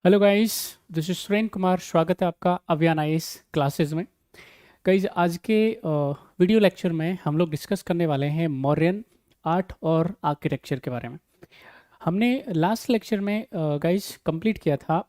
Hello guys, this is Surendra Kumar. स्वागत है आपका अभियान आईएएस क्लासेस में। गाइस, आज के वीडियो लेक्चर में हम लोग डिस्कस करने वाले हैं मौर्यन आर्ट और आर्किटेक्चर के बारे में। हमने लास्ट लेक्चर में गाइस कंप्लीट किया था।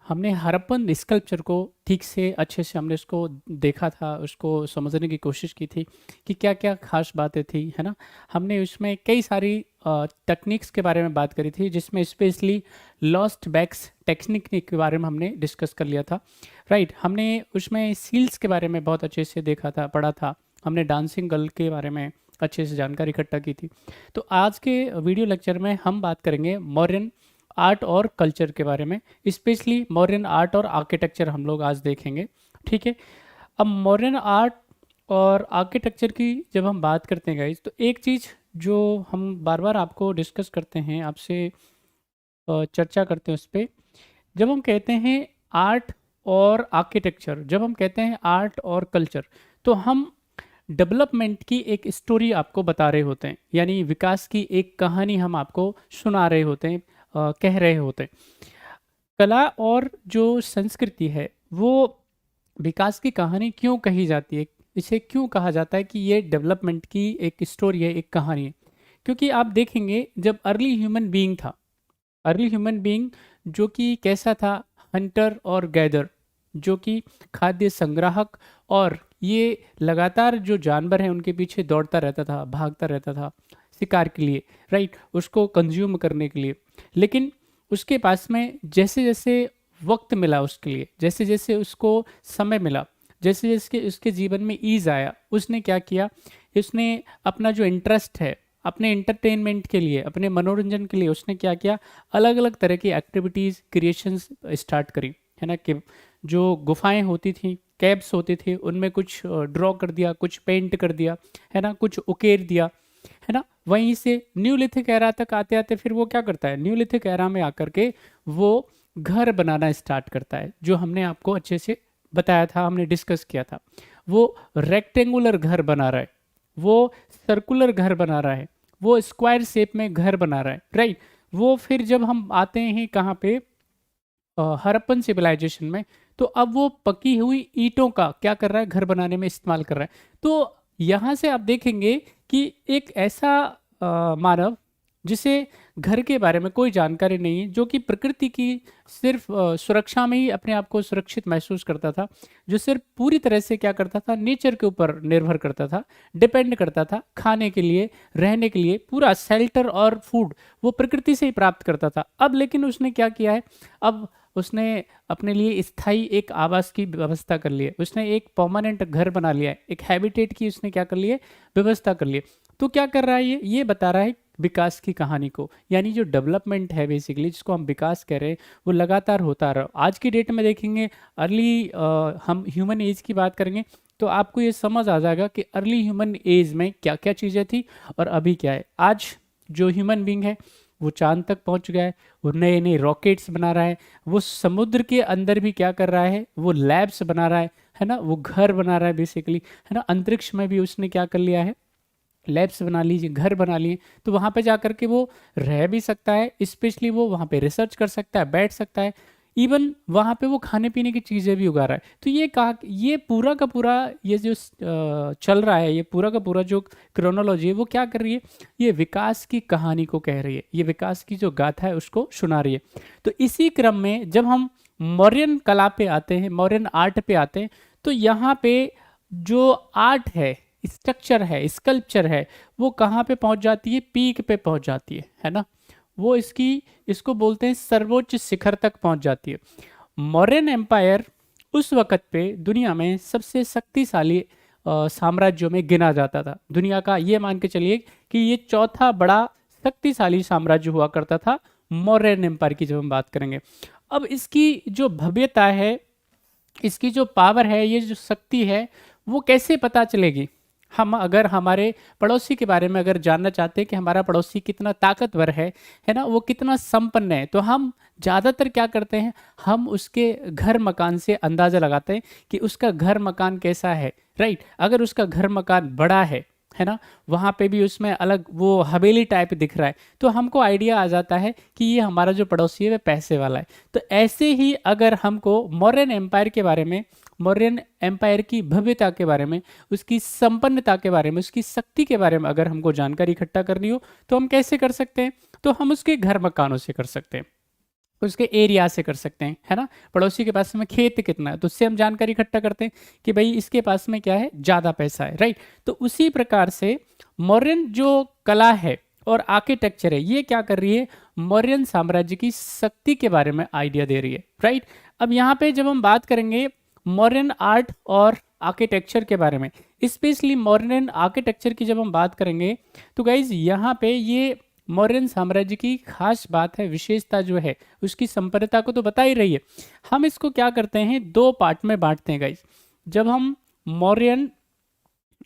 हमने हड़प्पन स्कल्पचर को ठीक से अच्छे से हमने उसको देखा था, उसको समझने की कोशिश की थी कि क्या क्या खास बातें थी, है ना। हमने उसमें कई सारी टेक्निक्स के बारे में बात करी थी, जिसमें स्पेशली लॉस्ट बैक्स टेक्निक के बारे में हमने डिस्कस कर लिया था। राइट, हमने उसमें सील्स के बारे में बहुत अच्छे से देखा था, पढ़ा था। हमने डांसिंग गर्ल के बारे में अच्छे से जानकारी इकट्ठा की थी। तो आज के वीडियो लेक्चर में हम बात करेंगे मॉडर्न आर्ट और कल्चर के बारे में। स्पेशली मॉडर्न आर्ट और आर्किटेक्चर हम लोग आज देखेंगे। ठीक है। अब मॉडर्न आर्ट और आर्किटेक्चर की जब हम बात करते हैं गाइज, तो एक चीज़ जो हम बार बार आपको डिस्कस करते हैं, आपसे चर्चा करते हैं उस पर। जब हम कहते हैं आर्ट और आर्किटेक्चर, जब हम कहते हैं आर्ट और कल्चर, तो हम डेवलपमेंट की एक स्टोरी आपको बता रहे होते हैं, यानी विकास की एक कहानी हम आपको सुना रहे होते हैं, कह रहे होते हैं। कला और जो संस्कृति है वो विकास की कहानी क्यों कही जाती है, इसे क्यों कहा जाता है कि ये डेवलपमेंट की एक स्टोरी है, एक कहानी है? क्योंकि आप देखेंगे जब अर्ली ह्यूमन बीइंग था, अर्ली ह्यूमन बीइंग जो कि कैसा था, हंटर और गैदर, जो कि खाद्य संग्राहक, और ये लगातार जो जानवर हैं उनके पीछे दौड़ता रहता था, भागता रहता था शिकार के लिए, राइट, उसको कंज्यूम करने के लिए। लेकिन उसके पास में जैसे जैसे वक्त मिला उसके लिए, जैसे जैसे उसको समय मिला, जैसे जैसे उसके जीवन में ईज आया, उसने क्या किया, उसने अपना जो इंटरेस्ट है, अपने इंटरटेनमेंट के लिए, अपने मनोरंजन के लिए उसने क्या किया, अलग अलग तरह की एक्टिविटीज़, क्रिएशंस स्टार्ट करी, है ना। कि जो गुफाएं होती थी, कैब्स होते थे, उनमें कुछ ड्रॉ कर दिया, कुछ पेंट कर दिया, है ना, कुछ उकेर दिया, है ना। वहीं से न्यूलिथिक एरा तक आते आते फिर वो क्या करता है, न्यूलिथिक एरा में आकर के वो घर बनाना स्टार्ट करता है, जो हमने आपको अच्छे से बताया था, हमने डिस्कस किया था। वो रेक्टेंगुलर घर बना रहा है, वो सर्कुलर घर बना रहा है, वो स्क्वायर शेप में घर बना रहा है, राइट। वो फिर जब हम आते हैं कहाँ पे, हड़प्पन सिविलाइजेशन में, तो अब वो पकी हुई ईंटों का क्या कर रहा है, घर बनाने में इस्तेमाल कर रहा है। तो यहाँ से आप देखेंगे कि एक ऐसा मानव जिसे घर के बारे में कोई जानकारी नहीं है, जो कि प्रकृति की सिर्फ सुरक्षा में ही अपने आप को सुरक्षित महसूस करता था, जो सिर्फ पूरी तरह से क्या करता था, नेचर के ऊपर निर्भर करता था, डिपेंड करता था, खाने के लिए, रहने के लिए, पूरा शेल्टर और फूड वो प्रकृति से ही प्राप्त करता था। अब लेकिन उसने क्या किया है, अब उसने अपने लिए स्थायी एक आवास की व्यवस्था कर ली है, उसने एक परमानेंट घर बना लिया है, एक हैबिटेट की उसने क्या कर लिए, व्यवस्था कर ली है। तो क्या कर रहा है, ये बता रहा है विकास की कहानी को, यानी जो डेवलपमेंट है बेसिकली, जिसको हम विकास कह रहे हैं, वो लगातार होता रहा। आज की डेट में देखेंगे, अर्ली हम ह्यूमन एज की बात करेंगे, तो आपको ये समझ आ जाएगा कि अर्ली ह्यूमन एज में क्या क्या चीज़ें थी और अभी क्या है। आज जो ह्यूमन बींग है वो चांद तक पहुंच गया है, वो नए नए रॉकेट्स बना रहा है, वो समुद्र के अंदर भी क्या कर रहा है, वो लैब्स बना रहा है ना, वो घर बना रहा है बेसिकली, है ना। अंतरिक्ष में भी उसने क्या कर लिया है, लैब्स बना लीजिए, घर बना लिए, तो वहाँ पे जा कर के वो रह भी सकता है, स्पेशली वो वहाँ पे रिसर्च कर सकता है, बैठ सकता है, इवन वहाँ पे वो खाने पीने की चीज़ें भी उगा रहा है। तो ये कहा, ये पूरा का पूरा ये जो चल रहा है, ये पूरा का पूरा जो क्रोनोलॉजी है वो क्या कर रही है, ये विकास की कहानी को कह रही है, ये विकास की जो गाथा है उसको सुना रही है। तो इसी क्रम में जब हम मौर्यन कला पे आते हैं, मौर्यन आर्ट पे आते हैं, तो यहाँ पे जो आर्ट है, स्ट्रक्चर है, स्कल्पचर है, वो कहाँ पे पहुँच जाती है, पीक पे पहुँच जाती है ना। वो इसको बोलते हैं सर्वोच्च शिखर तक पहुँच जाती है। मौर्यन एम्पायर उस वक़्त पे दुनिया में सबसे शक्तिशाली साम्राज्यों में गिना जाता था। दुनिया का ये मान के चलिए कि ये चौथा बड़ा शक्तिशाली साम्राज्य हुआ करता था मौर्यन एम्पायर की, जब हम बात करेंगे। अब इसकी जो भव्यता है, इसकी जो पावर है, ये जो शक्ति है, वो कैसे पता चलेगी? हम अगर हमारे पड़ोसी के बारे में अगर जानना चाहते हैं कि हमारा पड़ोसी कितना ताकतवर है ना, वो कितना संपन्न है, तो हम ज़्यादातर क्या करते हैं, हम उसके घर मकान से अंदाज़ा लगाते हैं कि उसका घर मकान कैसा है, राइट। अगर उसका घर मकान बड़ा है, है ना, वहाँ पे भी उसमें अलग वो हवेली टाइप दिख रहा है, तो हमको आइडिया आ जाता है कि ये हमारा जो पड़ोसी है वह पैसे वाला है। तो ऐसे ही अगर हमको मौर्यन एम्पायर के बारे में, मौर्यन एम्पायर की भव्यता के बारे में, उसकी संपन्नता के बारे में, उसकी शक्ति के बारे में अगर हमको जानकारी इकट्ठा करनी हो तो हम कैसे कर सकते हैं? तो हम उसके घर मकानों से कर सकते हैं, उसके एरिया से कर सकते हैं, है ना। पड़ोसी के पास में खेत कितना है तो उससे हम जानकारी इकट्ठा करते हैं कि भाई इसके पास में क्या है, ज़्यादा पैसा है, राइट। तो उसी प्रकार से मौर्यन जो कला है और आर्किटेक्चर है, ये क्या कर रही है, मौर्यन साम्राज्य की शक्ति के बारे में आइडिया दे रही है, राइट। अब यहाँ पे जब हम बात करेंगे मौर्यन आर्ट और आर्किटेक्चर के बारे में, स्पेशली मौर्यन आर्किटेक्चर की जब हम बात करेंगे तो गाइज यहाँ पे ये मौर्यन साम्राज्य की खास बात है, विशेषता जो है उसकी संपन्नता को तो बता ही रही है। हम इसको क्या करते हैं, दो पार्ट में बांटते हैं गाइज। जब हम मौर्यन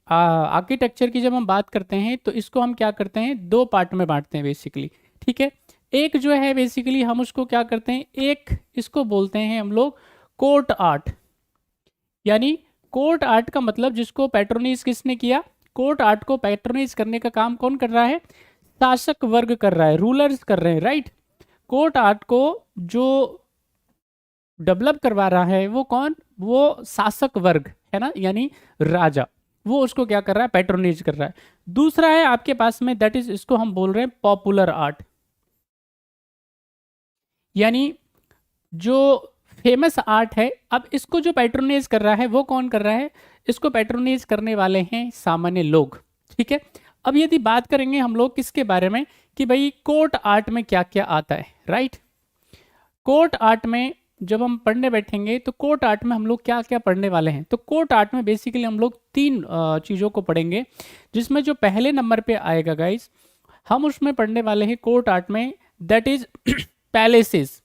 आर्किटेक्चर की जब हम बात करते हैं तो इसको हम क्या करते हैं, दो पार्ट में बांटते हैं बेसिकली, ठीक है। एक जो है बेसिकली हम उसको क्या करते हैं, एक इसको बोलते हैं हम लोग कोर्ट आर्ट, यानी कोर्ट आर्ट का मतलब जिसको पैट्रोनाइज किसने किया, कोर्ट आर्ट को पैट्रोनाइज करने का काम कौन कर रहा है, शासक वर्ग कर रहा है, रूलर्स कर रहे हैं, राइट। कोर्ट आर्ट को जो डेवलप करवा रहा है वो कौन, वो शासक वर्ग है ना, यानी राजा, वो उसको क्या कर रहा है, पैट्रोनाइज कर रहा है। दूसरा है आपके पास में, दैट इज इसको हम बोल रहे हैं पॉपुलर आर्ट, यानी जो फेमस आर्ट है। अब इसको जो पैट्रोनाइज कर रहा है वो कौन कर रहा है, इसको पैट्रोनाइज करने वाले हैं सामान्य लोग, ठीक है। अब यदि बात करेंगे हम लोग किसके बारे में कि भाई कोर्ट आर्ट में क्या क्या आता है, राइट। कोर्ट आर्ट में जब हम पढ़ने बैठेंगे तो कोर्ट आर्ट में हम लोग क्या क्या पढ़ने वाले हैं, तो कोर्ट आर्ट में बेसिकली हम लोग तीन चीज़ों को पढ़ेंगे, जिसमें जो पहले नंबर पे आएगा गाइस, हम उसमें पढ़ने वाले हैं कोर्ट आर्ट में, दैट इज पैलेसेस।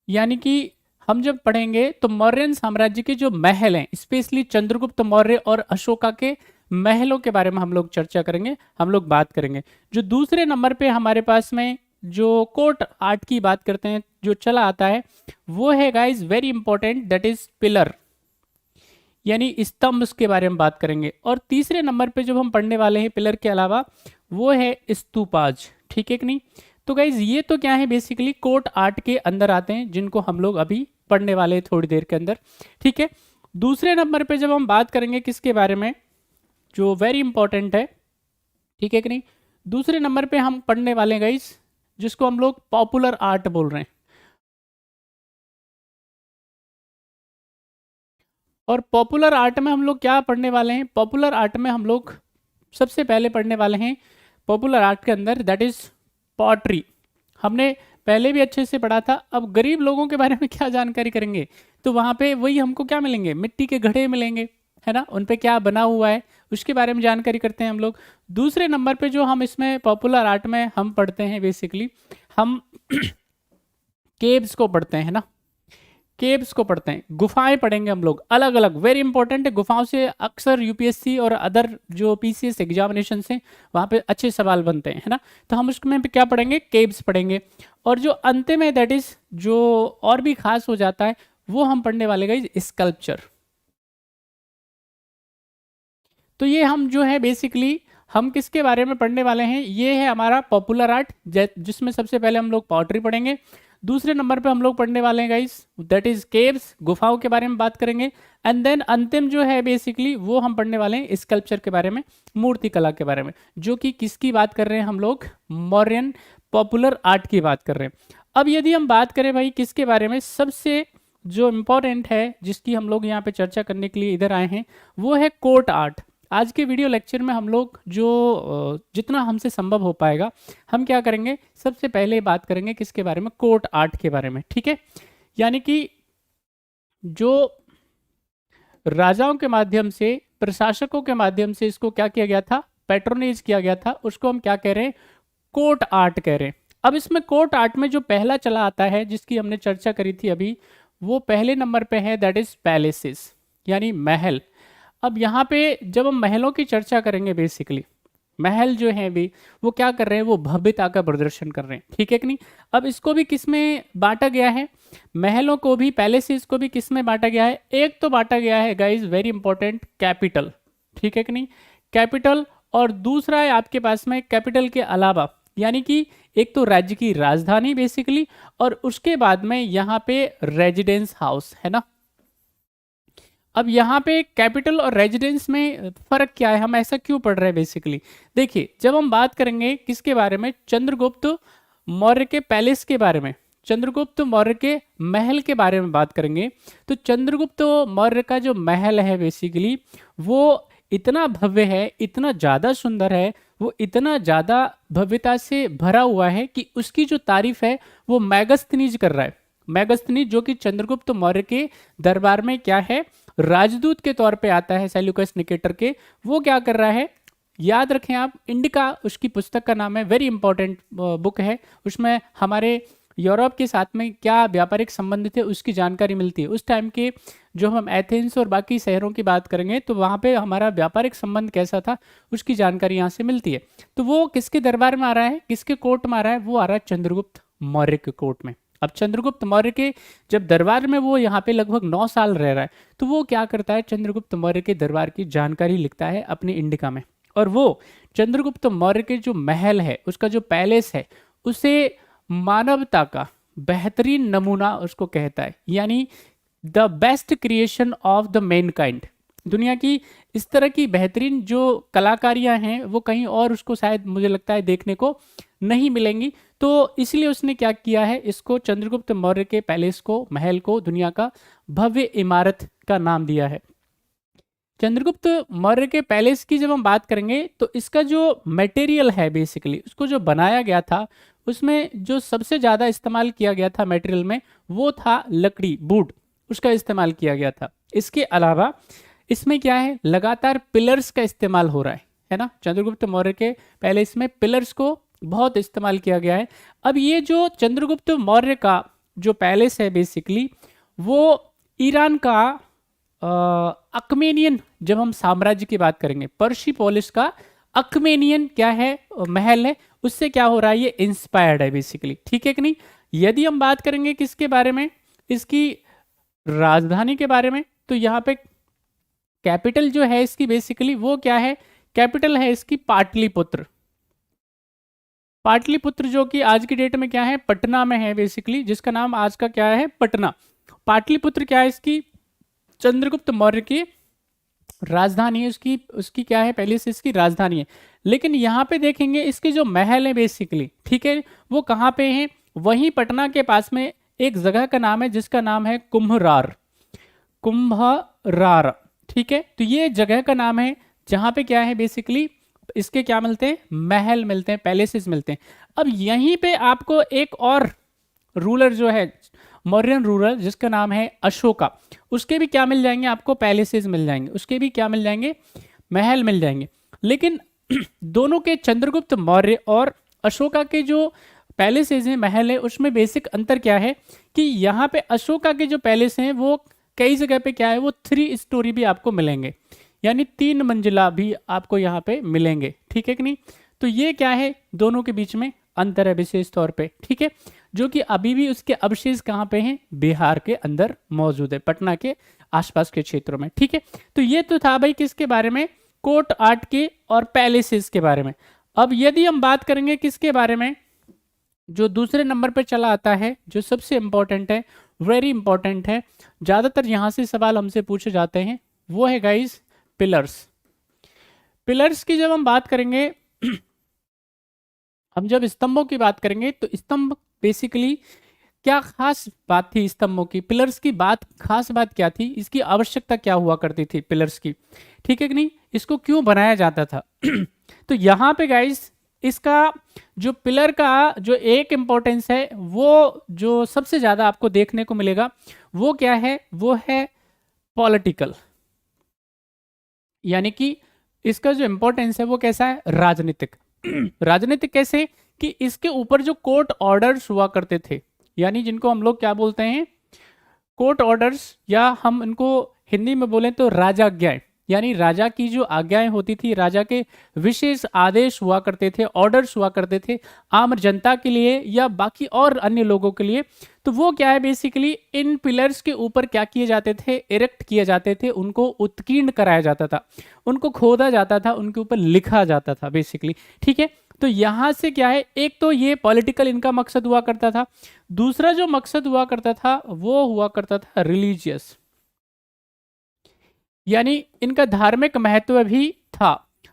यानी कि हम जब पढ़ेंगे तो मौर्यन साम्राज्य के जो महल हैं, स्पेशली चंद्रगुप्त मौर्य और अशोका के महलों के बारे में हम लोग चर्चा करेंगे, हम लोग बात करेंगे। जो दूसरे नंबर पे हमारे पास में जो कोर्ट आर्ट की बात करते हैं जो चला आता है वो है guys very important, that is pillar, यानी स्तंभ के बारे में बात करेंगे। और तीसरे नंबर पे जब हम पढ़ने वाले हैं पिलर के अलावा वो है स्तूपाज, ठीक है कि नहीं। तो गाइज ये तो क्या है, बेसिकली कोर्ट आर्ट के अंदर आते हैं, जिनको हम लोग अभी पढ़ने वाले हैं थोड़ी देर के अंदर, ठीक है। दूसरे नंबर पे जब हम बात करेंगे किसके बारे में, जो वेरी इंपॉर्टेंट है, ठीक है कि नहीं, दूसरे नंबर पे हम पढ़ने वाले हैं गाइज जिसको हम लोग पॉपुलर आर्ट बोल रहे हैं। और पॉपुलर आर्ट में हम लोग क्या पढ़ने वाले हैं, पॉपुलर आर्ट में हम लोग सबसे पहले पढ़ने वाले हैं पॉपुलर आर्ट के अंदर, दैट इज पॉटरी। हमने पहले भी अच्छे से पढ़ा था, अब गरीब लोगों के बारे में क्या जानकारी करेंगे, तो वहाँ पे वही हमको क्या मिलेंगे, मिट्टी के घड़े मिलेंगे, है ना, उन पे क्या बना हुआ है उसके बारे में जानकारी करते हैं हम लोग। दूसरे नंबर पे जो हम इसमें पॉपुलर आर्ट में हम पढ़ते हैं बेसिकली हम केव्स को पढ़ते हैं, है ना, केव्स को पढ़ते हैं, गुफाएं पढ़ेंगे हम लोग अलग अलग, वेरी इंपॉर्टेंट है। गुफाओं से अक्सर यूपीएससी और अदर जो पीसीएस एग्जामिनेशन से वहाँ पे अच्छे सवाल बनते हैं, है ना। तो हम उसमें पे क्या पढ़ेंगे, केव्स पढ़ेंगे। और जो अंतिम है दैट इज जो और भी खास हो जाता है वो हम पढ़ने वाले गाइस स्कल्पचर। तो ये हम जो है बेसिकली हम किसके बारे में पढ़ने वाले हैं, ये है हमारा पॉपुलर आर्ट, जिसमें सबसे पहले हम लोग पॉटरी पढ़ेंगे। दूसरे नंबर पे हम लोग पढ़ने वाले हैं गाइस दैट इज केव्स, गुफाओं के बारे में बात करेंगे। एंड देन अंतिम जो है बेसिकली वो हम पढ़ने वाले हैं स्कल्पचर के बारे में, मूर्ति कला के बारे में, जो कि किसकी बात कर रहे हैं हम लोग, मौर्यन पॉपुलर आर्ट की बात कर रहे हैं। अब यदि हम बात करें भाई किसके बारे में, सबसे जो इम्पोर्टेंट है जिसकी हम लोग यहाँ पे चर्चा करने के लिए इधर आए हैं वो है कोर्ट आर्ट। आज के वीडियो लेक्चर में हम लोग जो जितना हमसे संभव हो पाएगा हम क्या करेंगे, सबसे पहले बात करेंगे किसके बारे में, कोर्ट आर्ट के बारे में, ठीक है। यानी कि जो राजाओं के माध्यम से, प्रशासकों के माध्यम से इसको क्या किया गया था, पैट्रोनाइज किया गया था, उसको हम क्या कह रहे हैं, कोर्ट आर्ट कह रहे हैं। अब इसमें कोर्ट आर्ट में जो पहला चला आता है जिसकी हमने चर्चा करी थी अभी, वो पहले नंबर पे है दैट इज पैलेसेस, यानी महल। अब यहाँ पे जब हम महलों की चर्चा करेंगे बेसिकली महल जो है भी वो क्या कर रहे हैं, वो भव्यता का प्रदर्शन कर रहे हैं, ठीक है कि नहीं। अब इसको भी किस में बांटा गया है, महलों को भी, पैलेसेस को भी किस में बांटा गया है, एक तो बांटा गया है गाइज वेरी इंपॉर्टेंट कैपिटल, ठीक है कि नहीं, कैपिटल। और दूसरा है आपके पास में कैपिटल के अलावा, यानी कि एक तो राज्य की राजधानी बेसिकली, और उसके बाद में यहाँ पे रेजिडेंस हाउस है ना। अब यहाँ पे कैपिटल और रेजिडेंस में फर्क क्या है, हम ऐसा क्यों पढ़ रहे हैं बेसिकली। देखिए, जब हम बात करेंगे किसके बारे में, चंद्रगुप्त मौर्य के पैलेस के बारे में, चंद्रगुप्त मौर्य के महल के बारे में बात करेंगे, तो चंद्रगुप्त मौर्य का जो महल है बेसिकली वो इतना भव्य है, इतना ज़्यादा सुंदर है, वो इतना ज़्यादा भव्यता से भरा हुआ है कि उसकी जो तारीफ है वो मैगस्थनीज कर रहा है। मैगस्थनीज जो कि चंद्रगुप्त मौर्य के दरबार में क्या है, राजदूत के तौर पे आता है सेल्यूकस निकेटर के, वो क्या कर रहा है, याद रखें आप, इंडिका उसकी पुस्तक का नाम है, वेरी इंपॉर्टेंट बुक है। उसमें हमारे यूरोप के साथ में क्या व्यापारिक संबंध थे उसकी जानकारी मिलती है। उस टाइम के जो हम एथेंस और बाकी शहरों की बात करेंगे तो वहाँ पे हमारा व्यापारिक संबंध कैसा था उसकी जानकारी यहाँ से मिलती है। तो वो किसके दरबार में आ रहा है, किसके कोर्ट में आ रहा है, वो आ रहा है चंद्रगुप्त मौर्य के कोर्ट में। अब चंद्रगुप्त मौर्य के जब दरबार में वो यहाँ पे लगभग 9 साल रह रहा है, तो वो क्या करता है, चंद्रगुप्त मौर्य के दरबार की जानकारी लिखता है अपनी इंडिका में। और वो चंद्रगुप्त मौर्य के जो महल है, उसका जो पैलेस है, उसे मानवता का बेहतरीन नमूना उसको कहता है, यानी the best creation of the Mankind. दुनिया की इस तरह की बेहतरीन जो कलाकारियां हैं वो कहीं और उसको शायद मुझे लगता है देखने को नहीं मिलेंगी। तो इसलिए उसने क्या किया है, इसको चंद्रगुप्त मौर्य के पैलेस को, महल को दुनिया का भव्य इमारत का नाम दिया है। चंद्रगुप्त मौर्य के पैलेस की जब हम बात करेंगे तो इसका जो मटेरियल है बेसिकली, उसको जो बनाया गया था उसमें जो सबसे ज़्यादा इस्तेमाल किया गया था मटेरियल में वो था लकड़ी, वुड, उसका इस्तेमाल किया गया था। इसके अलावा इसमें क्या है, लगातार पिलर्स का इस्तेमाल हो रहा है ना। चंद्रगुप्त मौर्य के पैलेस में पिलर्स को बहुत इस्तेमाल किया गया है। अब ये जो चंद्रगुप्त मौर्य का जो पैलेस है बेसिकली वो ईरान का अकमेनियन, जब हम साम्राज्य की बात करेंगे, पर्शिपोलिस का अकमेनियन क्या है, महल है, उससे क्या हो रहा है, ये इंस्पायर्ड है बेसिकली, ठीक है कि नहीं। यदि हम बात करेंगे किसके बारे में, इसकी राजधानी के बारे में, तो यहाँ पे कैपिटल जो है इसकी बेसिकली वो क्या है, कैपिटल है इसकी पाटलिपुत्र। पाटलिपुत्र जो कि आज की डेट में क्या है, पटना में है बेसिकली, जिसका नाम आज का क्या है, पटना। पाटलिपुत्र क्या है, इसकी चंद्रगुप्त मौर्य की राजधानी है, उसकी उसकी क्या है, पहले से इसकी राजधानी है। लेकिन यहाँ पे देखेंगे इसके जो महल है बेसिकली, ठीक है, वो कहाँ पे हैं, वहीं पटना के पास में एक जगह का नाम है जिसका नाम है कुम्भरार, कुंभरार, ठीक है। तो ये जगह का नाम है जहाँ पे क्या है बेसिकली इसके क्या मिलते हैं, महल मिलते हैं, पैलेसेस मिलते हैं। अब यहीं पे आपको एक और रूलर जो है, मौर्यन रूलर, जिसका नाम है अशोका, उसके भी क्या मिल जाएंगे आपको, पैलेसेस मिल जाएंगे, उसके भी क्या मिल जाएंगे, महल मिल जाएंगे। लेकिन दोनों के, चंद्रगुप्त मौर्य और अशोका के जो पैलेसेस हैं, महल है, उसमें बेसिक अंतर क्या है कि यहाँ पे अशोका के जो पैलेस हैं वो कई जगह पे क्या है, वो 3 स्टोरी भी आपको मिलेंगे, यानी 3 मंजिला भी आपको यहाँ पे मिलेंगे, ठीक है कि नहीं। तो ये क्या है, दोनों के बीच में अंतर है विशेष तौर पे, ठीक है, जो कि अभी भी उसके अवशेष कहाँ पे हैं, बिहार के अंदर मौजूद है, पटना के आसपास के क्षेत्रों में, ठीक है। तो ये तो था भाई किसके बारे में, कोर्ट आर्ट के और पैलेसेस के बारे में। अब यदि हम बात करेंगे किसके बारे में, जो दूसरे नंबर पर चला आता है, जो सबसे इंपॉर्टेंट है, वेरी इंपॉर्टेंट है, ज्यादातर यहां से सवाल हमसे पूछे जाते हैं, वो है गाइस पिलर्स। पिलर्स की जब हम बात करेंगे, हम जब स्तंभों की बात करेंगे तो स्तंभ बेसिकली क्या खास बात थी स्तंभों की, पिलर्स की बात, खास बात क्या थी, इसकी आवश्यकता क्या हुआ करती थी पिलर्स की, ठीक है कि नहीं, इसको क्यों बनाया जाता था। तो यहाँ पे गाइस इसका जो पिलर का जो एक इंपॉर्टेंस है, वो जो सबसे ज्यादा आपको देखने को मिलेगा वो क्या है, वो है पॉलिटिकल, यानी कि इसका जो इंपॉर्टेंस है वो कैसा है, राजनीतिक। राजनीतिक कैसे कि इसके ऊपर जो कोर्ट ऑर्डर्स हुआ करते थे, यानी जिनको हम लोग क्या बोलते हैं, कोर्ट ऑर्डर्स, या हम इनको हिंदी में बोलें तो राजाज्ञाएं, यानी राजा की जो आज्ञाएं होती थी, राजा के विशेष आदेश हुआ करते थे, ऑर्डर्स हुआ करते थे आम जनता के लिए या बाकी और अन्य लोगों के लिए। तो वो क्या है बेसिकली इन पिलर्स के ऊपर क्या किए जाते थे, इरेक्ट किए जाते थे, उनको उत्कीर्ण कराया जाता था, उनको खोदा जाता था, उनके ऊपर लिखा जाता था बेसिकली। ठीक है, तो यहां से क्या है, एक तो ये पॉलिटिकल इनका मकसद हुआ करता था, दूसरा जो मकसद हुआ करता था वो हुआ करता था रिलीजियस, यानी इनका धार्मिक महत्व भी था।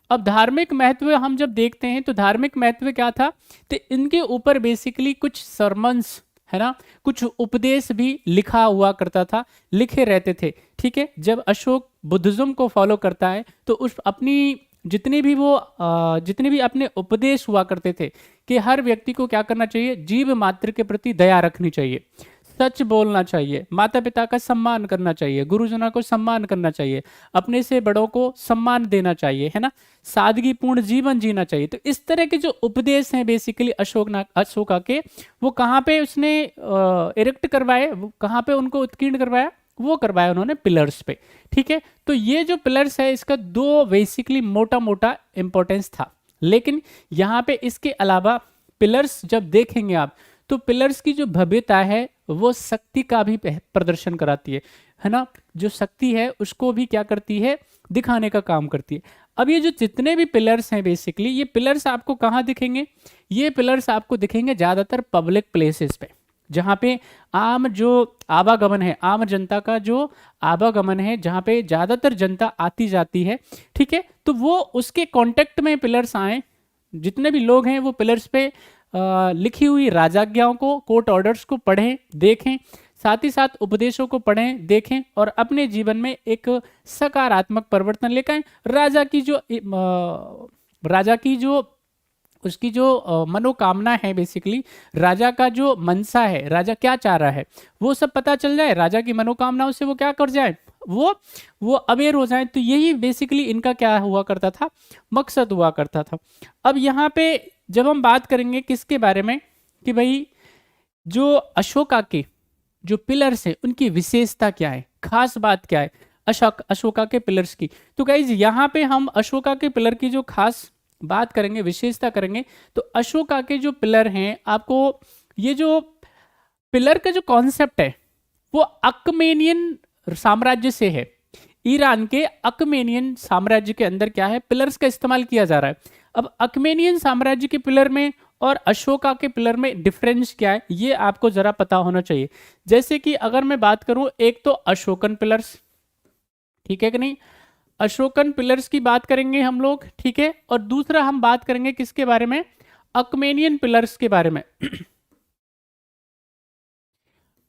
अब धार्मिक महत्व हम जब देखते हैं तो धार्मिक महत्व क्या था, तो इनके ऊपर बेसिकली कुछ सरमन्स है ना, कुछ उपदेश भी लिखा हुआ करता था, लिखे रहते थे। ठीक है, जब अशोक बुद्धिज्म को फॉलो करता है तो उस अपनी जितने भी अपने उपदेश हुआ करते थे कि हर व्यक्ति को क्या करना चाहिए, जीव मात्र के प्रति दया रखनी चाहिए, सच बोलना चाहिए, माता पिता का सम्मान करना चाहिए, गुरुजनों को सम्मान करना चाहिए, अपने से बड़ों को सम्मान देना चाहिए, है ना, सादगी पूर्ण जीवन जीना चाहिए। तो इस तरह के जो उपदेश हैं बेसिकली अशोका के, वो कहाँ पे उसने इरेक्ट करवाए, वो कहाँ पे उनको उत्कीर्ण करवाया, वो करवाया उन्होंने पिलर्स पे। ठीक है, तो ये जो पिलर्स है इसका दो बेसिकली मोटा मोटा इंपॉर्टेंस था। लेकिन यहाँ पे इसके अलावा पिलर्स जब देखेंगे आप तो पिलर्स की जो भव्यता है वो शक्ति का भी प्रदर्शन कराती है ना, जो शक्ति है उसको भी क्या करती है, दिखाने का काम करती है। अब ये जो जितने भी पिलर्स हैं बेसिकली, ये पिलर्स आपको कहाँ दिखेंगे, ये पिलर्स आपको दिखेंगे ज़्यादातर पब्लिक प्लेसेस पे, जहाँ पे आम जो आवागमन है, आम जनता का जो आवागमन है, जहाँ पे ज़्यादातर जनता आती जाती है। ठीक है, तो वो उसके कांटेक्ट में पिलर्स आए, जितने भी लोग हैं वो पिलर्स पे लिखी हुई राजाज्ञाओं को, कोर्ट ऑर्डर्स को पढ़ें, देखें, साथ ही साथ उपदेशों को पढ़ें, देखें और अपने जीवन में एक सकारात्मक परिवर्तन लेकर आएं। राजा की जो उसकी जो मनोकामना है बेसिकली, राजा का जो मनसा है, राजा क्या चाह रहा है, वो सब पता चल जाए, राजा की मनोकामनाओं से वो क्या कर जाए, वो अवेयर हो जाए। तो यही बेसिकली इनका क्या हुआ करता था, मकसद हुआ करता था। अब यहाँ पे जब हम बात करेंगे किसके बारे में कि भाई जो अशोका के जो पिलर्स है उनकी विशेषता क्या है, खास बात क्या है अशोका के पिलर्स की, तो गाइज यहाँ पे हम अशोका के पिलर की जो खास बात करेंगे, विशेषता करेंगे, तो अशोका के जो पिलर हैं, आपको ये जो पिलर का जो कॉन्सेप्ट है वो अकमेनियन साम्राज्य से है। ईरान के अकमेनियन साम्राज्य के अंदर क्या है, पिलर्स का इस्तेमाल किया जा रहा है। अब अकमेनियन साम्राज्य के पिलर में और अशोका के पिलर में डिफरेंस क्या है, ये आपको जरा पता होना चाहिए। जैसे कि अगर मैं बात करूं, एक तो अशोकन पिलर्स, ठीक है कि नहीं, अशोकन पिलर्स की बात करेंगे हम लोग, ठीक है, और दूसरा हम बात करेंगे किसके बारे में, अकमेनियन पिलर्स के बारे में।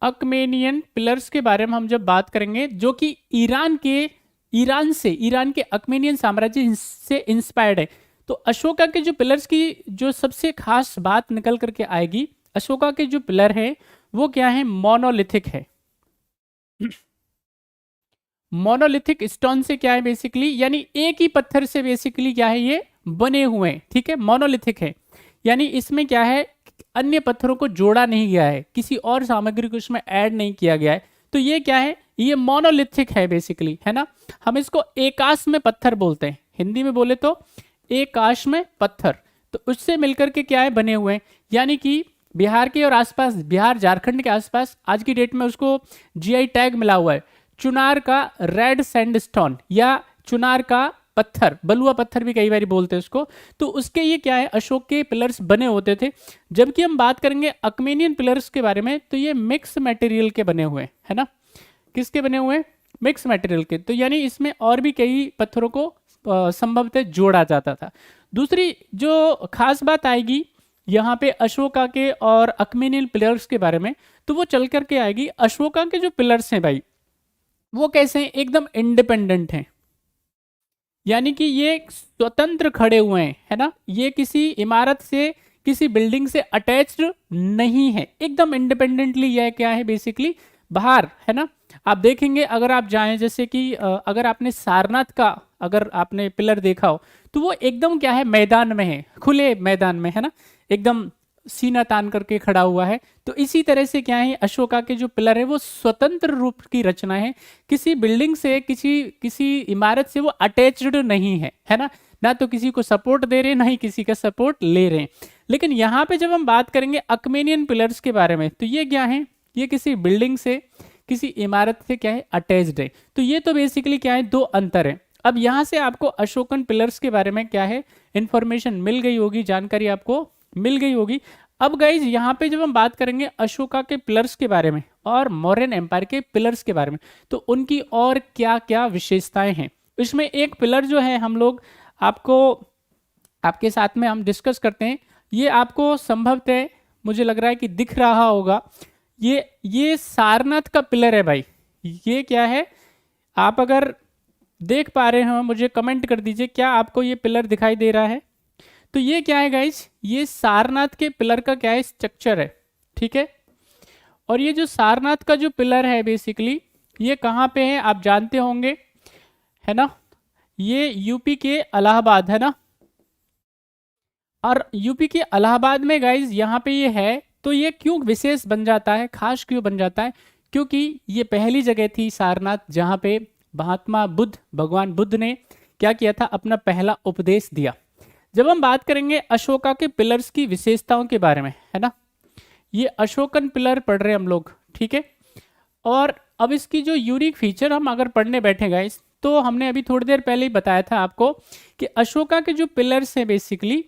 अकमेनियन पिलर्स के बारे में हम जब बात करेंगे, जो कि ईरान के अकमेनियन साम्राज्य से इंस्पायर्ड है। तो अशोका के जो पिलर्स की जो सबसे खास बात निकल करके आएगी, अशोका के जो पिलर है वो क्या है, मोनोलिथिक है। मोनोलिथिक स्टोन से क्या है बेसिकली, यानी एक ही पत्थर से बेसिकली क्या है ये बने हुए हैं। ठीक है, मोनोलिथिक है, यानी इसमें क्या है, अन्य पत्थरों को जोड़ा नहीं गया है, किसी और सामग्री को इसमें ऐड नहीं किया गया है। तो ये क्या है, ये मोनोलिथिक है बेसिकली, है ना। हम इसको एकाश में पत्थर बोलते हैं, हिंदी में बोले तो एकाश में पत्थर। तो उससे मिलकर के क्या है बने हुए हैं, यानी कि बिहार के और आसपास, बिहार झारखंड के आसपास आज की डेट में उसको जीआई टैग मिला हुआ है, चुनार का रेड सैंडस्टोन या चुनार का पत्थर, बलुआ पत्थर भी कई बार बोलते हैं उसको। तो उसके ये क्या है, अशोक के पिलर्स बने होते थे। जबकि हम बात करेंगे अकमेनियन पिलर्स के बारे में, तो ये मिक्स मटेरियल के बने हुए है ना, किसके बने हुए, मिक्स मटेरियल के। तो यानी इसमें और भी कई पत्थरों को संभवतः जोड़ा जाता था। दूसरी जो खास बात आएगी यहाँ पे अशोका के और अकमेनियन पिलर्स के बारे में, तो वो चल करके आएगी। अशोका के जो पिलर्स हैं भाई, वो कैसे हैं, एकदम इंडिपेंडेंट हैं, यानी कि ये स्वतंत्र खड़े हुए हैं, है ना, ये किसी इमारत से, किसी बिल्डिंग से अटैच्ड नहीं है, एकदम इंडिपेंडेंटली यह क्या है बेसिकली बाहर, है ना। आप देखेंगे अगर आप जाएं, जैसे कि अगर आपने सारनाथ का अगर आपने पिलर देखा हो, तो वो एकदम क्या है, मैदान में है, खुले मैदान में, है ना, एकदम सीना तान करके खड़ा हुआ है। तो इसी तरह से क्या है, अशोका के जो पिलर है वो स्वतंत्र रूप की रचना है, किसी बिल्डिंग से, किसी इमारत से वो अटैच्ड नहीं है, है ना तो किसी को सपोर्ट दे रहे हैं, ना ही किसी का सपोर्ट ले रहे हैं। लेकिन यहाँ पे जब हम बात करेंगे अकमेनियन पिलर्स के बारे में, तो ये क्या है, ये किसी बिल्डिंग से, किसी इमारत से क्या है, अटैच्ड है। तो ये तो बेसिकली क्या है, दो अंतर है। अब यहाँ से आपको अशोकन पिलर्स के बारे में क्या है, इंफॉर्मेशन मिल गई होगी, जानकारी आपको मिल गई होगी। अब गाइज यहाँ पे जब हम बात करेंगे अशोका के पिलर्स के बारे में और मौर्यन एम्पायर के पिलर्स के बारे में, तो उनकी और क्या क्या विशेषताएं हैं। इसमें एक पिलर जो है हम लोग आपके साथ में हम डिस्कस करते हैं। ये आपको संभवतः मुझे लग रहा है कि दिख रहा होगा, ये सारनाथ का पिलर है भाई। ये क्या है, आप अगर देख पा रहे हो मुझे कमेंट कर दीजिए, क्या आपको ये पिलर दिखाई दे रहा है। तो ये क्या है गाइज, ये सारनाथ के पिलर का क्या है, स्ट्रक्चर है, ठीक है। और ये जो सारनाथ का जो पिलर है बेसिकली ये कहाँ पे है आप जानते होंगे, है ना, ये यूपी के इलाहाबाद, है ना। और यूपी के इलाहाबाद में गाइज यहाँ पे ये है। तो ये क्यों विशेष बन जाता है, खास क्यों बन जाता है, क्योंकि ये पहली जगह थी सारनाथ जहाँ पे महात्मा बुद्ध, भगवान बुद्ध ने क्या किया था, अपना पहला उपदेश दिया। जब हम बात करेंगे अशोका के पिलर्स की विशेषताओं के बारे में, है ना, ये अशोकन पिलर पढ़ रहे हैं हम लोग, ठीक है। और अब इसकी जो यूनिक फीचर हम अगर पढ़ने बैठे गाइस, तो हमने अभी थोड़ी देर पहले ही बताया था आपको कि अशोका के जो पिलर्स हैं बेसिकली,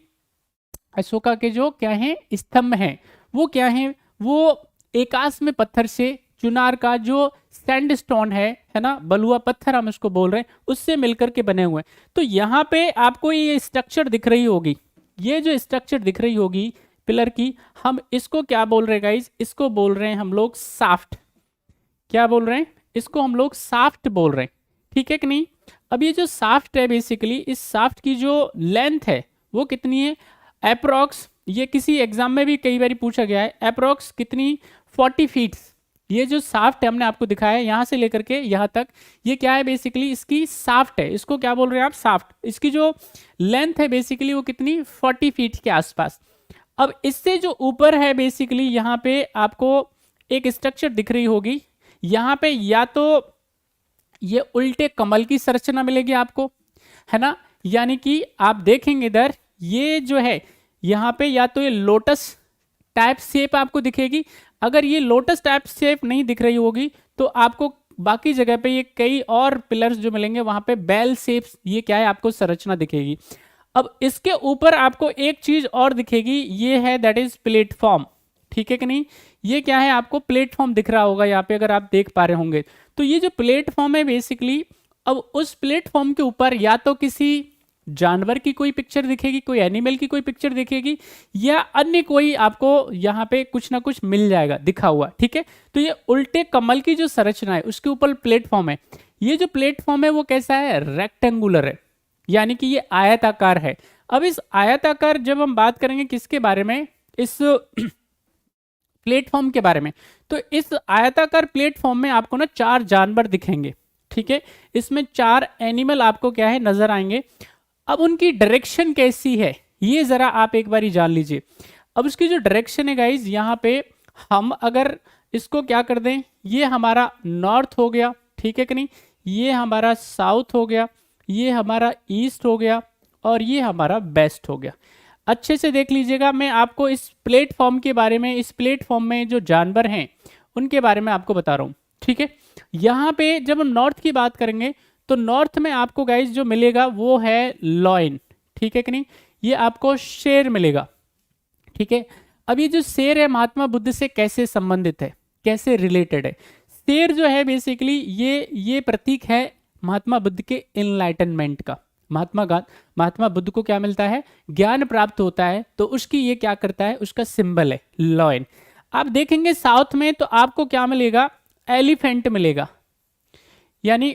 अशोका के जो क्या हैं स्तंभ हैं, वो क्या हैं, वो एकास्म पत्थर से, चुनार का जो सैंडस्टोन है ना, बलुआ पत्थर हम इसको बोल रहे हैं, उससे मिलकर के बने हुए हैं। तो यहाँ पे आपको ये स्ट्रक्चर दिख रही होगी, ये जो स्ट्रक्चर दिख रही होगी पिलर की, हम इसको क्या बोल रहे हैं गाइज, इसको बोल रहे हैं हम लोग साफ्ट। क्या बोल रहे हैं, इसको हम लोग साफ्ट बोल रहे हैं, ठीक है कि नहीं। अब ये जो साफ्ट है बेसिकली, इस साफ्ट की जो लेंथ है वो कितनी है, अप्रोक्स, ये किसी एग्जाम में भी कई बार पूछा गया है, अप्रोक्स कितनी, 40 फीट। ये जो साफ्ट है हमने आपको दिखाया है यहाँ से लेकर के यहाँ तक, ये क्या है बेसिकली, इसकी साफ्ट है, इसको क्या बोल रहे हैं आप, साफ्ट। इसकी जो लेंथ है बेसिकली वो कितनी, 40 फीट के आसपास। अब इससे जो ऊपर है बेसिकली यहाँ पे आपको एक स्ट्रक्चर दिख रही होगी, यहाँ पे या तो ये उल्टे कमल की संरचना मिलेगी आपको, है ना, यानी कि आप देखेंगे इधर ये जो है यहाँ पे या तो ये लोटस टाइप शेप आपको दिखेगी। अगर ये लोटस टाइप शेप नहीं दिख रही होगी तो आपको बाकी जगह पे ये कई और पिलर्स जो मिलेंगे वहां पे बेल शेप, ये क्या है आपको संरचना दिखेगी। अब इसके ऊपर आपको एक चीज और दिखेगी, ये है दैट इज प्लेटफॉर्म, ठीक है कि नहीं। ये क्या है आपको प्लेटफॉर्म दिख रहा होगा यहाँ पे, अगर आप देख पा रहे होंगे। तो ये जो प्लेटफॉर्म है बेसिकली, अब उस प्लेटफॉर्म के ऊपर या तो किसी जानवर की कोई पिक्चर दिखेगी, कोई एनिमल की कोई पिक्चर दिखेगी, या अन्य कोई आपको यहाँ पे कुछ ना कुछ मिल जाएगा दिखा हुआ, ठीक है। तो ये उल्टे कमल की जो संरचना है उसके ऊपर प्लेटफॉर्म है। ये जो प्लेटफॉर्म है वो कैसा है, रेक्टेंगुलर है, यानी कि ये आयताकार है। अब इस आयताकार जब हम बात करेंगे किसके बारे में, इस प्लेटफॉर्म के बारे में, तो इस आयताकार प्लेटफॉर्म में आपको ना 4 जानवर दिखेंगे, ठीक है। इसमें 4 एनिमल आपको क्या है नजर आएंगे। अब उनकी डायरेक्शन कैसी है ये जरा आप एक बार जान लीजिए। अब उसकी जो डायरेक्शन है गाइज, यहाँ पे हम अगर इसको क्या कर दें, ये हमारा नॉर्थ हो गया, ठीक है कि नहीं, ये हमारा साउथ हो गया, ये हमारा ईस्ट हो गया, और ये हमारा वेस्ट हो गया। अच्छे से देख लीजिएगा, मैं आपको इस प्लेटफॉर्म के बारे में, इस प्लेटफॉर्म में जो जानवर हैं उनके बारे में आपको बता रहा हूँ, ठीक है। यहाँ पे जब हम नॉर्थ की बात करेंगे तो नॉर्थ में आपको गाइज जो मिलेगा वो है लॉयन, ठीक है कि नहीं, ये आपको शेर मिलेगा, ठीक है। अब ये जो शेर है महात्मा बुद्ध से कैसे संबंधित है, कैसे रिलेटेड है। शेर जो है बेसिकली ये प्रतीक है महात्मा बुद्ध के इनलाइटनमेंट का। महात्मा बुद्ध को क्या मिलता है, ज्ञान प्राप्त होता है, तो उसकी ये क्या करता है, उसका सिंबल है लॉयन। आप देखेंगे साउथ में तो आपको क्या मिलेगा, एलिफेंट मिलेगा, यानी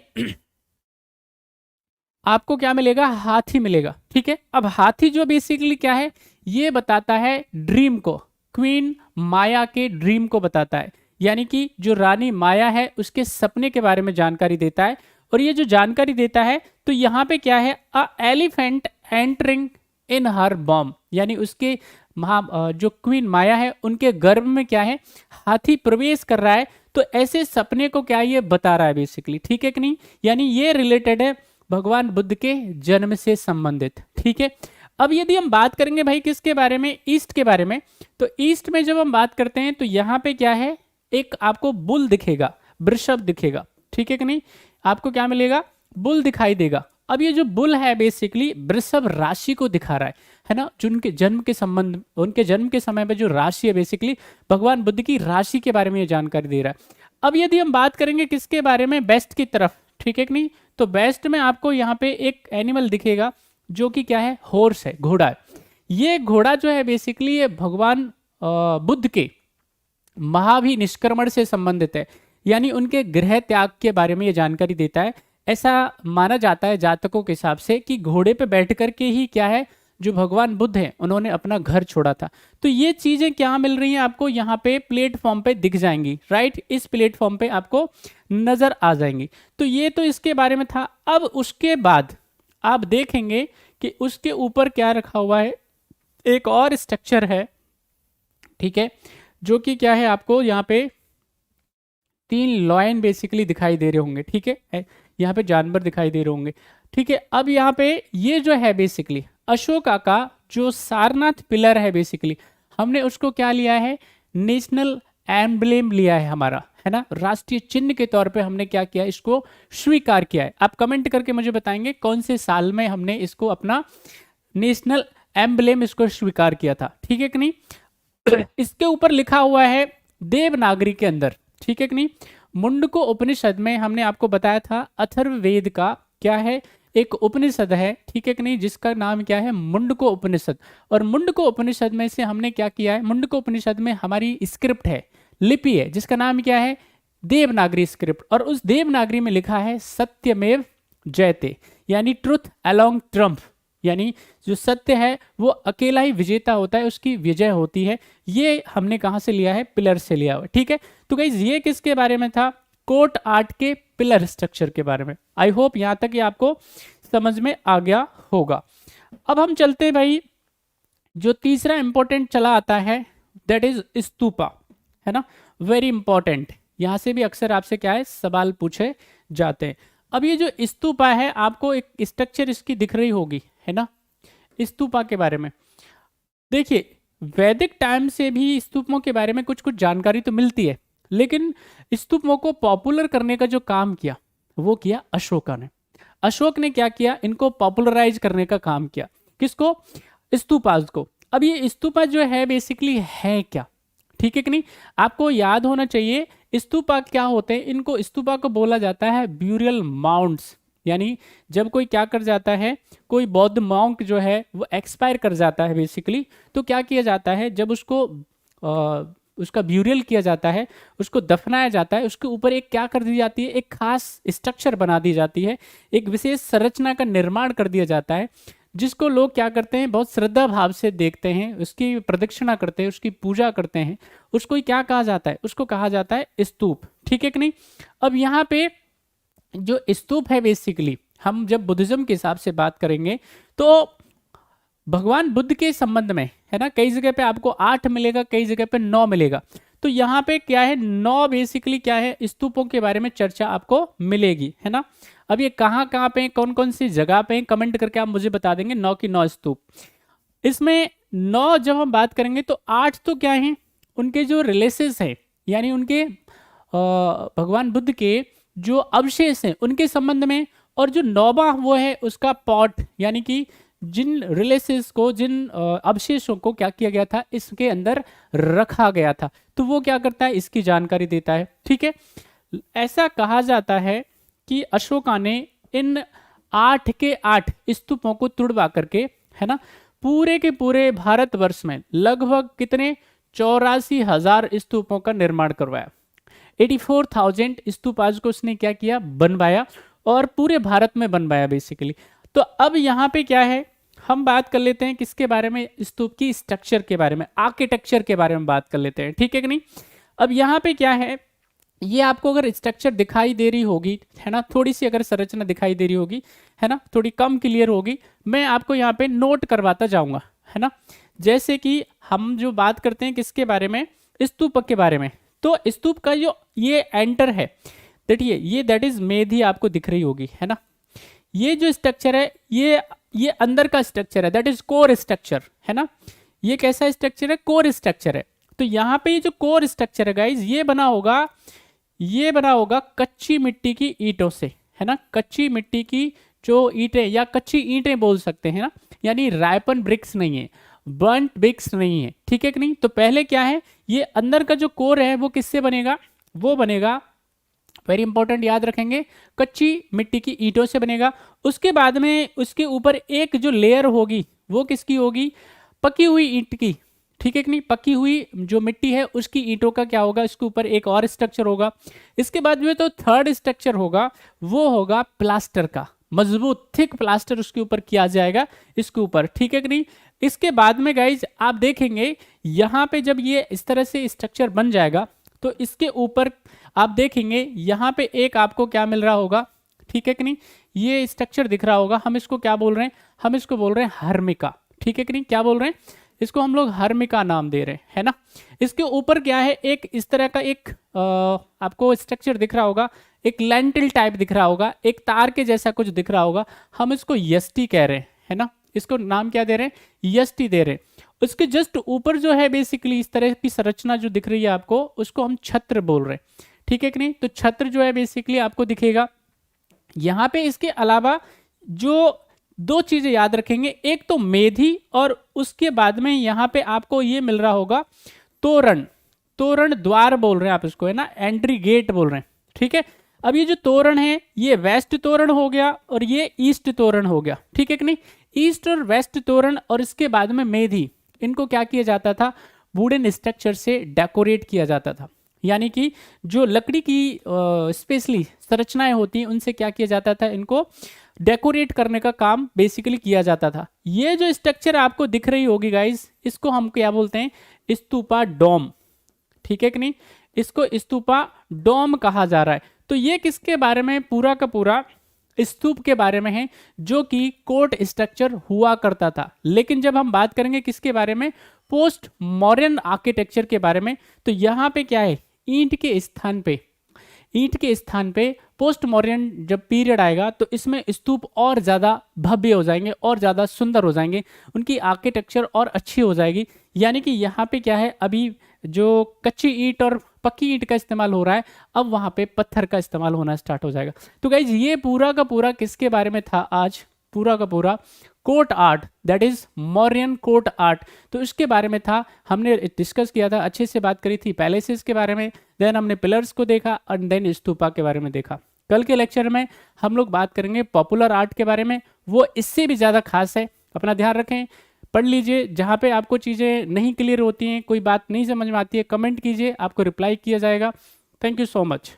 आपको क्या मिलेगा, हाथी मिलेगा, ठीक है। अब हाथी जो बेसिकली क्या है, ये बताता है ड्रीम को, क्वीन माया के ड्रीम को बताता है, यानी कि जो रानी माया है उसके सपने के बारे में जानकारी देता है। और ये जो जानकारी देता है तो यहाँ पे क्या है, अ elephant entering in her bomb, यानी उसके जो क्वीन माया है उनके गर्भ में क्या है, हाथी प्रवेश कर रहा है। तो ऐसे सपने को क्या ये बता रहा है बेसिकली, ठीक है कि नहीं। यानी ये रिलेटेड है भगवान बुद्ध के जन्म से संबंधित, ठीक है। अब यदि हम बात करेंगे भाई किसके बारे में, ईस्ट के बारे में, तो ईस्ट में जब हम बात करते हैं तो यहाँ पे क्या है, एक आपको बुल दिखेगा, वृषभ दिखेगा, ठीक है कि नहीं। आपको क्या मिलेगा, बुल दिखाई देगा। अब ये जो बुल है बेसिकली वृषभ राशि को दिखा रहा है ना, जो उनके जन्म के संबंध, उनके जन्म के समय पे जो राशि है बेसिकली भगवान बुद्ध की राशि के बारे में ये जानकारी दे रहा है। अब यदि हम बात करेंगे किसके बारे में, वेस्ट की तरफ, ठीक है कि नहीं, तो वेस्ट में आपको यहाँ पे एक एनिमल दिखेगा जो कि क्या है, हॉर्स है, घोड़ा है। ये घोड़ा जो है बेसिकली ये भगवान बुद्ध के महाभिनिष्क्रमण से संबंधित है, यानी उनके गृह त्याग के बारे में ये जानकारी देता है। ऐसा माना जाता है जातकों के हिसाब से कि घोड़े पे बैठ कर के ही क्या है, जो भगवान बुद्ध हैं उन्होंने अपना घर छोड़ा था। तो ये चीजें क्या मिल रही हैं आपको, यहाँ पे प्लेटफॉर्म पे दिख जाएंगी, राइट, इस प्लेटफॉर्म पे आपको नजर आ जाएंगी। तो ये तो इसके बारे में था। अब उसके बाद आप देखेंगे कि उसके ऊपर क्या रखा हुआ है, एक और स्ट्रक्चर है, ठीक है, जो कि क्या है, आपको यहाँ पे 3 लॉयन बेसिकली दिखाई दे रहे होंगे, ठीक है, यहाँ पे जानवर दिखाई दे रहे होंगे, ठीक है। अब यहाँ पे ये जो है बेसिकली अशोका का जो सारनाथ पिलर है बेसिकली हमने उसको क्या लिया है, नेशनल एम्ब्लेम लिया है हमारा, है ना, राष्ट्रीय चिन्ह के तौर पे हमने क्या किया, इसको स्वीकार किया है। आप कमेंट करके मुझे बताएंगे कौन से साल में हमने इसको अपना नेशनल एम्ब्लेम इसको स्वीकार किया था, ठीक है कि नहीं। इसके ऊपर लिखा हुआ है देवनागरी के अंदर, ठीक है कि नहीं। मुंडको उपनिषद में हमने आपको बताया था अथर्ववेद का क्या है, एक उपनिषद है, ठीक है कि नहीं, जिसका नाम क्या है, मुंडको उपनिषद। और मुंडको उपनिषद में से हमने क्या किया है, मुंडको उपनिषद में हमारी स्क्रिप्ट है, लिपि है, जिसका नाम क्या है, देवनागरी स्क्रिप्ट। और उस देवनागरी में लिखा है सत्यमेव जयते, यानी ट्रुथ अलोंग ट्रम्प, यानी जो सत्य है वो अकेला ही विजेता होता है, उसकी विजय होती है। ये हमने कहां से लिया है, पिलर से लिया हुआ, ठीक है। तो गाइस ये किसके बारे में था, कोट आर्ट के पिलर स्ट्रक्चर के बारे में। आई होप यहां तक ये आपको समझ में आ गया होगा। अब हम चलते हैं भाई, जो तीसरा इंपॉर्टेंट चला आता है दैट इज स्तूपा, है ना, वेरी इंपॉर्टेंट। यहां से भी अक्सर आपसे क्या है, सवाल पूछे जाते हैं। अब ये जो स्तूपा है आपको एक स्ट्रक्चर इसकी दिख रही होगी, है ना, स्तूपा के बारे में देखिए, वैदिक टाइम से भी स्तूपों के बारे में कुछ कुछ जानकारी तो मिलती है, लेकिन स्तूपों को पॉपुलर करने का जो काम किया वो किया अशोका ने। अशोक ने क्या किया, इनको पॉपुलराइज करने का काम किया, किसको, स्तूपास को। अब ये स्तूपा जो है बेसिकली है क्या, ठीक है कि नहीं, आपको याद होना चाहिए स्तूपा क्या होते हैं। इनको स्तूपा को बोला जाता है ब्यूरियल माउंट्स, यानी जब कोई क्या कर जाता है, कोई बौद्ध मॉन्क जो है वो एक्सपायर कर जाता है बेसिकली, तो क्या किया जाता है, जब उसको उसका ब्यूरियल किया जाता है, उसको दफनाया जाता है, उसके ऊपर एक क्या कर दी जाती है, एक खास स्ट्रक्चर बना दी जाती है, एक विशेष संरचना का निर्माण कर दिया जाता है, जिसको लोग क्या करते हैं, बहुत श्रद्धा भाव से देखते हैं, उसकी प्रदक्षिणा करते हैं, उसकी पूजा करते हैं। उसको ही क्या कहा जाता है, उसको कहा जाता है स्तूप, ठीक है कि नहीं। अब यहाँ पे जो स्तूप है बेसिकली हम जब बुद्धिज्म के हिसाब से बात करेंगे तो भगवान बुद्ध के संबंध में, है ना, कई जगह पे आपको 8 मिलेगा, कई जगह पे 9 मिलेगा। तो यहाँ पे क्या है, 9 बेसिकली क्या है, स्तूपों के बारे में चर्चा आपको मिलेगी, है ना। अब ये कहाँ कहाँ पे, कौन कौन सी जगह पे, कमेंट करके आप मुझे बता देंगे 9 की 9 स्तूप। इसमें 9 जब हम बात करेंगे तो 8 तो क्या है, उनके जो रिलेसेस है, यानी उनके भगवान बुद्ध के जो अवशेष हैं उनके संबंध में। और जो 9वां वो है उसका पॉट, यानी कि जिन रिलेसेस को, जिन अवशेषों को क्या किया गया था, इसके अंदर रखा गया था, तो वो क्या करता है, इसकी जानकारी देता है, ठीक है। ऐसा कहा जाता है कि अशोका ने इन 8 के 8 स्तूपों को तुड़वा करके, है ना, पूरे के पूरे भारतवर्ष में लगभग कितने 84,000 स्तूपों का निर्माण करवाया। 84,000 स्तूप आज को उसने क्या किया, बनवाया, और पूरे भारत में बनवाया बेसिकली। तो अब यहाँ पे क्या है, हम बात कर लेते हैं किसके बारे में, स्तूप की स्ट्रक्चर के बारे में, आर्किटेक्चर के बारे में बात कर लेते हैं, ठीक है कि नहीं। अब यहाँ पे क्या है, ये आपको अगर स्ट्रक्चर दिखाई दे रही होगी, है ना, थोड़ी सी अगर संरचना दिखाई दे रही होगी, है ना, थोड़ी कम क्लियर होगी, मैं आपको यहाँ पे नोट करवाता जाऊंगा, है ना। जैसे कि हम जो बात करते हैं किसके बारे में, स्तूपक के बारे में। तो स्तूप का जो ये एंटर है, देखिए ये दैट इज मेधी आपको दिख रही होगी, है ना। ये जो स्ट्रक्चर है ये अंदर का स्ट्रक्चर है, दैट इज कोर स्ट्रक्चर, है ना। ये कैसा स्ट्रक्चर है, कोर स्ट्रक्चर है। तो यहाँ पे ये जो कोर स्ट्रक्चर है गाइज, ये बना होगा कच्ची मिट्टी की ईंटों से, है ना। कच्ची मिट्टी की जो ईंटें या कच्ची ईंटें बोल सकते हैं ना, यानी रायपन ब्रिक्स नहीं है, बर्न्ट ब्रिक्स नहीं है, ठीक है कि नहीं। तो पहले क्या है, ये अंदर का जो कोर है वो किससे बनेगा, वो बनेगा, वेरी इंपॉर्टेंट याद रखेंगे, कच्ची मिट्टी की ईंटों से बनेगा। उसके बाद में उसके ऊपर एक जो लेयर होगी वो किसकी होगी, पकी हुई ईंट की, ठीक है कि नहीं। पकी हुई जो मिट्टी है उसकी ईंटों का क्या होगा, इसके ऊपर एक और स्ट्रक्चर होगा। इसके बाद में तो थर्ड स्ट्रक्चर होगा, वो होगा प्लास्टर का, मजबूत थिक प्लास्टर उसके ऊपर किया जाएगा, इसके ऊपर, ठीक है कि नहीं। इसके बाद में गाइज आप देखेंगे यहाँ पे जब ये इस तरह से स्ट्रक्चर बन जाएगा तो इसके ऊपर आप देखेंगे यहाँ पे एक आपको क्या मिल रहा होगा, ठीक है कि नहीं। ये स्ट्रक्चर दिख रहा होगा, हम इसको क्या बोल रहे हैं, हम इसको बोल रहे हैं हर्मिका, ठीक है कि नहीं। क्या बोल रहे हैं, इसको हम लोग हर्मिका नाम दे रहे हैं, है ना। इसके ऊपर क्या है, एक इस तरह का एक आपको स्ट्रक्चर दिख रहा होगा, एक लेंटिल टाइप दिख रहा होगा, एक तार के जैसा कुछ दिख रहा होगा, हम इसको यष्टि कह रहे हैं, है ना। इसको नाम क्या दे रहे हैं, यष्टि दे रहे हैं। उसके जस्ट ऊपर जो है बेसिकली इस तरह की संरचना जो दिख रही है आपको, उसको हम छत्र बोल रहे हैं, ठीक है कि नहीं। तो छत्र जो है बेसिकली आपको दिखेगा यहाँ पे। इसके अलावा जो दो चीजें याद रखेंगे, एक तो मेधी और उसके बाद में यहाँ पे आपको ये मिल रहा होगा तोरण, तोरण द्वार बोल रहे हैं आप इसको, है ना, एंट्री गेट बोल रहे हैं, ठीक है। अब ये जो तोरण है ये वेस्ट तोरण हो गया और ये ईस्ट तोरण हो गया, ठीक है कि नहीं। ईस्ट और वेस्ट तोरण और इसके बाद में मेधी, इनको क्या किया जाता था, वुडन स्ट्रक्चर से डेकोरेट किया जाता था, यानी कि जो लकड़ी की स्पेशली संरचनाएं होती हैं उनसे क्या किया जाता था, इनको डेकोरेट करने का काम बेसिकली किया जाता था। ये जो स्ट्रक्चर आपको दिख रही होगी गाइस, इसको हम क्या बोलते हैं, स्तूपा डोम, ठीक है कि नहीं। इसको स्तूपा डोम कहा जा रहा है। तो ये किसके बारे में, पूरा का पूरा स्तूप के बारे में है, जो कि कोर्ट स्ट्रक्चर हुआ करता था। लेकिन जब हम बात करेंगे किसके बारे में, पोस्ट मॉडर्न आर्किटेक्चर के बारे में, तो यहाँ पे क्या है, ईंट के स्थान पे पोस्ट मॉडर्न जब पीरियड आएगा तो इसमें स्तूप और ज़्यादा भव्य हो जाएंगे और ज़्यादा सुंदर हो जाएंगे, उनकी आर्किटेक्चर और अच्छी हो जाएगी। यानी कि यहाँ पे क्या है, अभी जो कच्ची ईंट और पक्की ईंट का इस्तेमाल हो रहा है, अब वहाँ पे पत्थर का इस्तेमाल होना स्टार्ट हो जाएगा। तो गाइज ये पूरा का पूरा किसके बारे में था आज, पूरा का पूरा court art, that is Mauryan court art. तो इसके बारे में था, हमने डिस्कस किया था, अच्छे से बात करी थी पैलेसेस के बारे में, देन हमने पिलर्स को देखा और देन स्तूपा के बारे में देखा। कल के लेक्चर में हम लोग बात करेंगे पॉपुलर आर्ट के बारे में, वो इससे भी ज़्यादा खास है। अपना ध्यान रखें, पढ़ लीजिए, जहाँ पे आपको चीज़ें नहीं क्लियर होती हैं, कोई बात नहीं समझ में आती है, कमेंट कीजिए, आपको रिप्लाई किया जाएगा। Thank you so much.